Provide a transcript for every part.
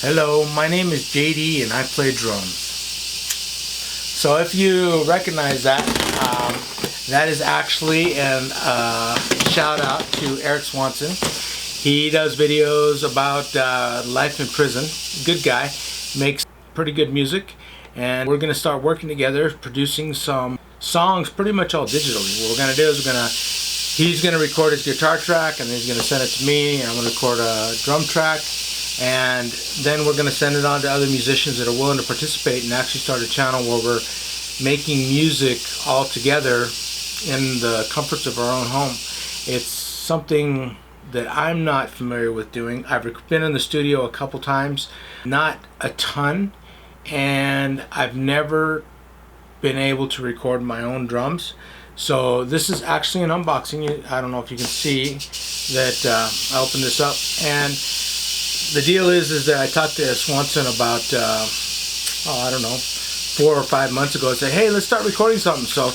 Hello, my name is JD and I play drums. So if you recognize that, that is actually a shout out to Eric Swanson. He does videos about life in prison. Good guy, makes pretty good music, and we're going to start working together producing some songs pretty much all digitally. What we're going to do is he's going to record his guitar track and then he's going to send it to me, and I'm going to record a drum track. And then we're going to send it on to other musicians that are willing to participate and actually start a channel where we're making music all together in the comforts of our own home. It's something that I'm not familiar with doing. I've been in the studio a couple times, not a ton, and I've never been able to record my own drums. So this is actually an unboxing. I don't know if you can see that I opened this up, and the deal is that I talked to Swanson about, I don't know, 4 or 5 months ago. I said, hey, let's start recording something. So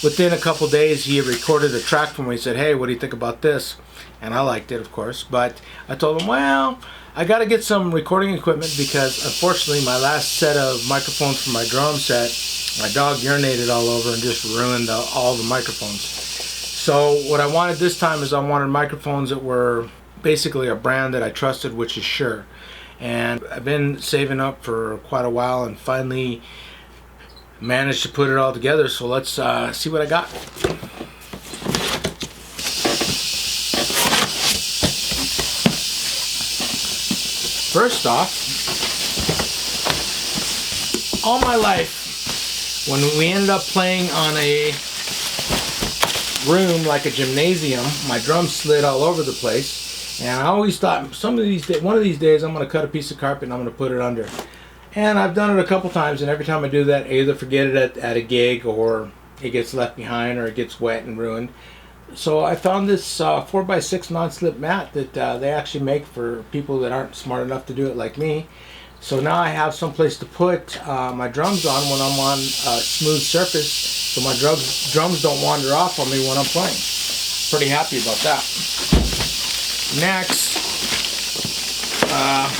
within a couple days, he recorded a track for me. He said, hey, what do you think about this? And I liked it, of course. But I told him, well, I got to get some recording equipment because, unfortunately, my last set of microphones for my drum set, my dog urinated all over and just ruined all the microphones. So what I wanted this time is I wanted microphones that were basically a brand that I trusted, which is Shure. And I've been saving up for quite a while and finally managed to put it all together. So let's see what I got. First off, all my life, when we ended up playing on a room like a gymnasium, my drums slid all over the place. And I always thought, one of these days I'm going to cut a piece of carpet and I'm going to put it under. And I've done it a couple times, and every time I do that, I either forget it at a gig, or it gets left behind, or it gets wet and ruined. So I found this 4x6 non-slip mat that they actually make for people that aren't smart enough to do it like me. So now I have some place to put my drums on when I'm on a smooth surface, so my drums don't wander off on me when I'm playing. Pretty happy about that. Next, I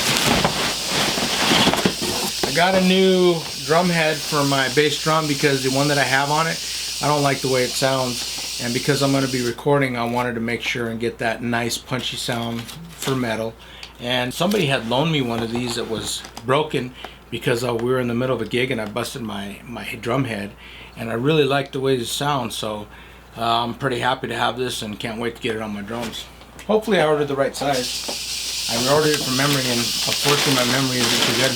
got a new drum head for my bass drum because the one that I have on it, I don't like the way it sounds, and because I'm going to be recording, I wanted to make sure and get that nice punchy sound for metal. And somebody had loaned me one of these that was broken because we were in the middle of a gig and I busted my drum head, and I really liked the way it sounds, so I'm pretty happy to have this and can't wait to get it on my drums. Hopefully I ordered the right size. I ordered it from memory, and unfortunately my memory isn't too good.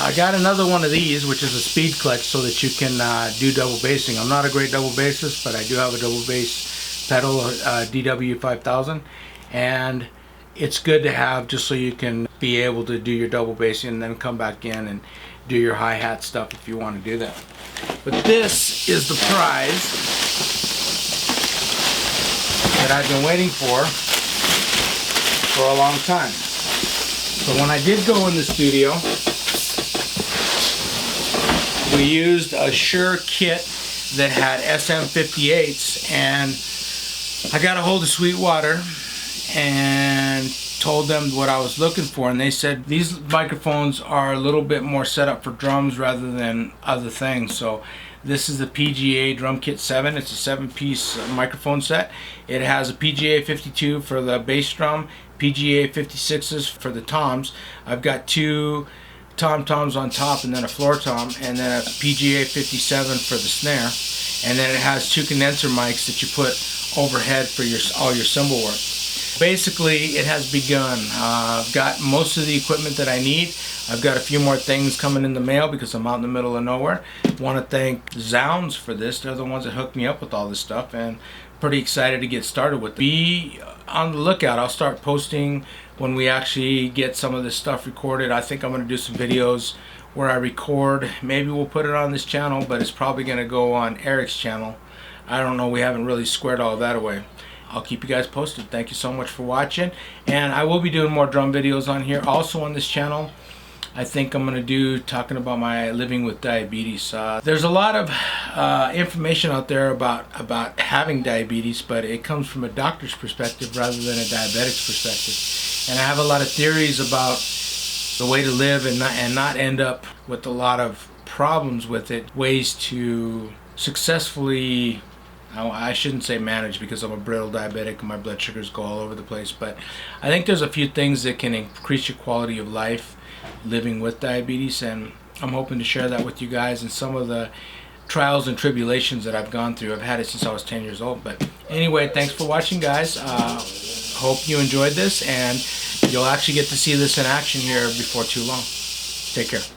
I got another one of these, which is a speed clutch, so that you can do double bassing. I'm not a great double bassist, but I do have a double bass pedal, DW-5000, and it's good to have just so you can be able to do your double bassing and then come back in and do your hi-hat stuff if you want to do that. But this is the prize that I've been waiting for a long time. So when I did go in the studio, we used a Shure kit that had SM58s, and I got a hold of Sweetwater and told them what I was looking for, and they said these microphones are a little bit more set up for drums rather than other things. So this is the PGA Drum Kit 7. It's a 7-piece microphone set. It has a PGA 52 for the bass drum, PGA 56s for the toms. I've got 2 tom-toms on top and then a floor tom, and then a PGA 57 for the snare. And then it has 2 condenser mics that you put overhead for all your cymbal work. Basically, it has begun. I've got most of the equipment that I need. I've got a few more things coming in the mail because I'm out in the middle of nowhere. I want to thank Zounds for this. They're the ones that hooked me up with all this stuff, and pretty excited to get started with it. Be on the lookout. I'll start posting when we actually get some of this stuff recorded. I think I'm going to do some videos where I record. Maybe we'll put it on this channel, but it's probably going to go on Eric's channel. I don't know. We haven't really squared all that away. I'll keep you guys posted. Thank you so much for watching, and I will be doing more drum videos on here. Also on this channel, I think I'm going to do talking about my living with diabetes. There's a lot of information out there about having diabetes, but it comes from a doctor's perspective rather than a diabetic's perspective. And I have a lot of theories about the way to live and not end up with a lot of problems with it. Ways to successfully, I shouldn't say manage because I'm a brittle diabetic and my blood sugars go all over the place, but I think there's a few things that can increase your quality of life living with diabetes, and I'm hoping to share that with you guys and some of the trials and tribulations that I've gone through. I've had it since I was 10 years old. But anyway, thanks for watching, guys. Hope you enjoyed this, and you'll actually get to see this in action here before too long. Take care.